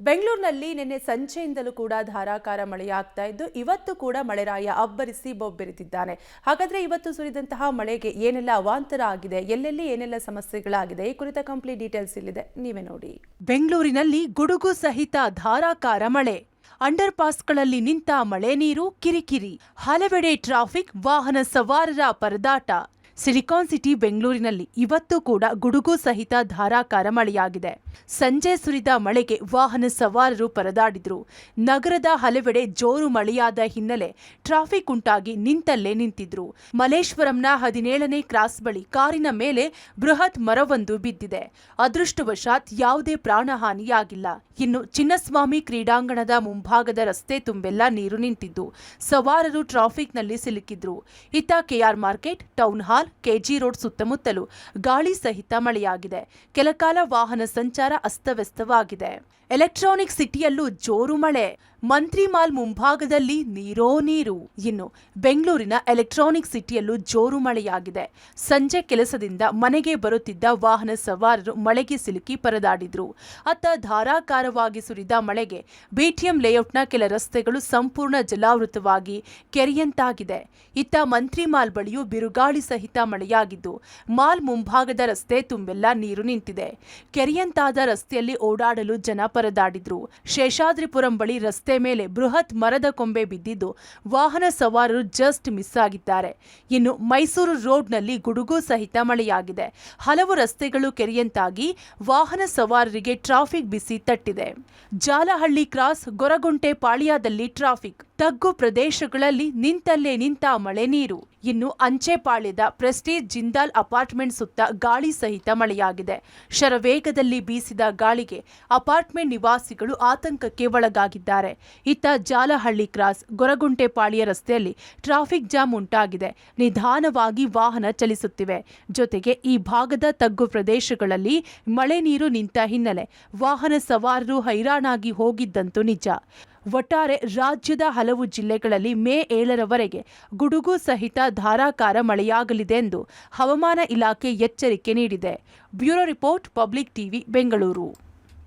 ಬೆಂಗಳೂರಿನಲ್ಲಿ ನಿನ್ನೆ ಸಂಜೆಯಿಂದಲೂ ಕೂಡ ಧಾರಾಕಾರ ಮಳೆಯಾಗ್ತಾ ಇದ್ದು ಇವತ್ತು ಕೂಡ ಮಳೆರಾಯ ಅಬ್ಬರಿಸಿ ಬೊಬ್ಬೆರೆದಿದ್ದಾನೆ. ಹಾಗಾದ್ರೆ ಇವತ್ತು ಸುರಿದಂತಹ ಮಳೆಗೆ ಏನೆಲ್ಲ ಅವಾಂತರ ಆಗಿದೆ, ಎಲ್ಲೆಲ್ಲಿ ಏನೆಲ್ಲ ಸಮಸ್ಯೆಗಳಾಗಿದೆ, ಈ ಕುರಿತ ಕಂಪ್ಲೀಟ್ ಡೀಟೇಲ್ಸ್ ಇಲ್ಲಿದೆ, ನೀವೇ ನೋಡಿ. ಬೆಂಗಳೂರಿನಲ್ಲಿ ಗುಡುಗು ಸಹಿತ ಧಾರಾಕಾರ ಮಳೆ. ಅಂಡರ್ ಪಾಸ್ಗಳಲ್ಲಿ ನಿಂತ ಮಳೆ ನೀರು ಕಿರಿಕಿರಿ. ಹಲವೆಡೆ ಟ್ರಾಫಿಕ್, ವಾಹನ ಸವಾರರ ಪರದಾಟ. ಸಿಲಿಕಾನ್ ಸಿಟಿ ಬೆಂಗಳೂರಿನಲ್ಲಿ ಇವತ್ತು ಕೂಡ ಗುಡುಗು ಸಹಿತ ಧಾರಾಕಾರ ಮಳೆಯಾಗಿದೆ. ಸಂಜೆ ಸುರಿದ ಮಳೆಗೆ ವಾಹನ ಸವಾರರು ಪರದಾಡಿದ್ರು. ನಗರದ ಹಲವೆಡೆ ಜೋರು ಮಳೆಯಾದ ಹಿನ್ನೆಲೆ ಟ್ರಾಫಿಕ್ ಉಂಟಾಗಿ ನಿಂತಲ್ಲೇ ನಿಂತಿದ್ರು. ಮಲ್ಲೇಶ್ವರಂನ 17ನೇ ಕ್ರಾಸ್ ಬಳಿ ಕಾರಿನ ಮೇಲೆ ಬೃಹತ್ ಮರವೊಂದು ಬಿದ್ದಿದೆ. ಅದೃಷ್ಟವಶಾತ್ ಯಾವುದೇ ಪ್ರಾಣಹಾನಿಯಾಗಿಲ್ಲ. ಇನ್ನು ಚಿನ್ನಸ್ವಾಮಿ ಕ್ರೀಡಾಂಗಣದ ಮುಂಭಾಗದ ರಸ್ತೆ ತುಂಬೆಲ್ಲ ನೀರು ನಿಂತಿದ್ದು ಸವಾರರು ಟ್ರಾಫಿಕ್ನಲ್ಲಿ ಸಿಲುಕಿದ್ರು. ಇತ್ತ KR market, town hall, KG road ಸುತ್ತಮುತ್ತಲೂ ಗಾಳಿ ಸಹಿತ ಮಳೆಯಾಗಿದೆ. ಕೆಲಕಾಲ ವಾಹನ ಸಂಚಾರ ಅಸ್ತವ್ಯಸ್ತವಾಗಿದೆ. ಎಲೆಕ್ಟ್ರಾನಿಕ್ ಸಿಟಿಯಲ್ಲೂ ಜೋರು ಮಳೆ. ಮಂತ್ರಿ ಮಾಲ್ ಮುಂಭಾಗದಲ್ಲಿ ನೀರೋ ನೀರು. ಇನ್ನು ಬೆಂಗಳೂರಿನ ಎಲೆಕ್ಟ್ರಾನಿಕ್ ಸಿಟಿಯಲ್ಲೂ ಜೋರು ಮಳೆಯಾಗಿದೆ. ಸಂಜೆ ಕೆಲಸದಿಂದ ಮನೆಗೆ ಬರುತ್ತಿದ್ದ ವಾಹನ ಸವಾರರು ಮಳೆಗೆ ಸಿಲುಕಿ ಪರದಾಡಿದ್ರು. ಅತ್ತ ಧಾರಾಕಾರವಾಗಿ ಸುರಿದ ಮಳೆಗೆ ಬಿಟಿಎಂ ಲೇಔಟ್ನ ಕೆಲ ರಸ್ತೆಗಳು ಸಂಪೂರ್ಣ ಜಲಾವೃತವಾಗಿ ಕೆರೆಯಂತಾಗಿದೆ. ಇತ್ತ ಮಂತ್ರಿ ಮಾಲ್ ಬಳಿಯೂ ಬಿರುಗಾಳಿ ಸಹಿತ ಮಳೆಯಾಗಿದ್ದು ಮಾಲ್ ಮುಂಭಾಗದ ರಸ್ತೆ ತುಂಬೆಲ್ಲ ನೀರು ನಿಂತಿದೆ. ಕೆರೆಯಂತಾದ ರಸ್ತೆಯಲ್ಲಿ ಓಡಾಡಲು ಜನ ಪರದಾಡಿದ್ರು. ಶೇಷಾದ್ರಿಪುರಂ ಬಳಿ ರಸ್ತೆ ಮೇಲೆ ಬೃಹತ್ ಮರದ ಕೊಂಬೆ ಬಿದ್ದಿದ್ದು ವಾಹನ ಸವಾರರು ಜಸ್ಟ್ ಮಿಸ್ ಆಗಿದ್ದಾರೆ. ಇನ್ನು ಮೈಸೂರು ರೋಡ್ನಲ್ಲಿ ಗುಡುಗು ಸಹಿತ ಮಳೆಯಾಗಿದೆ. ಹಲವು ರಸ್ತೆಗಳು ಕೆರೆಯಂತಾಗಿ ವಾಹನ ಸವಾರರಿಗೆ ಟ್ರಾಫಿಕ್ ಬಿಸಿ ತಟ್ಟಿದೆ. ಜಾಲಹಳ್ಳಿ ಕ್ರಾಸ್, ಗೊರಗುಂಟೆ ಪಾಳ್ಯದಲ್ಲಿ ಟ್ರಾಫಿಕ್. ತಗ್ಗು ಪ್ರದೇಶಗಳಲ್ಲಿ ನಿಂತಲ್ಲೇ ನಿಂತ ಮಳೆ ನೀರು. ಇನ್ನು ಅಂಚೆಪಾಳ್ಯದ ಪ್ರೆಸ್ಟೀಜ್ ಜಿಂದಾಲ್ ಅಪಾರ್ಟ್ಮೆಂಟ್ ಸುತ್ತ ಗಾಳಿ ಸಹಿತ ಮಳೆಯಾಗಿದೆ. ಶರವೇಗದಲ್ಲಿ ಬೀಸಿದ ಗಾಳಿಗೆ ಅಪಾರ್ಟ್ಮೆಂಟ್ ನಿವಾಸಿಗಳು ಆತಂಕಕ್ಕೆ ಒಳಗಾಗಿದ್ದಾರೆ. ಇತ್ತ ಜಾಲಹಳ್ಳಿ ಕ್ರಾಸ್, ಗೊರಗುಂಟೆಪಾಳ್ಯ ರಸ್ತೆಯಲ್ಲಿ ಟ್ರಾಫಿಕ್ ಜಾಮ್ ಉಂಟಾಗಿದೆ. ನಿಧಾನವಾಗಿ ವಾಹನ ಚಲಿಸುತ್ತಿವೆ. ಜೊತೆಗೆ ಈ ಭಾಗದ ತಗ್ಗು ಪ್ರದೇಶಗಳಲ್ಲಿ ಮಳೆ ನೀರು ನಿಂತ ಹಿನ್ನೆಲೆ ವಾಹನ ಸವಾರರು ಹೈರಾಣಾಗಿ ಹೋಗಿದ್ದಂತೂ ನಿಜ. ಒಟ್ಟಾರೆ ರಾಜ್ಯದ ಹಲವು ಜಿಲ್ಲೆಗಳಲ್ಲಿ ಮೇ 7ರವರೆಗೆ ಗುಡುಗು ಸಹಿತ ಧಾರಾಕಾರ ಮಳೆಯಾಗಲಿದೆ ಎಂದು ಹವಾಮಾನ ಇಲಾಖೆ ಎಚ್ಚರಿಕೆ ನೀಡಿದೆ. Bureau report, public TV, Bengaluru.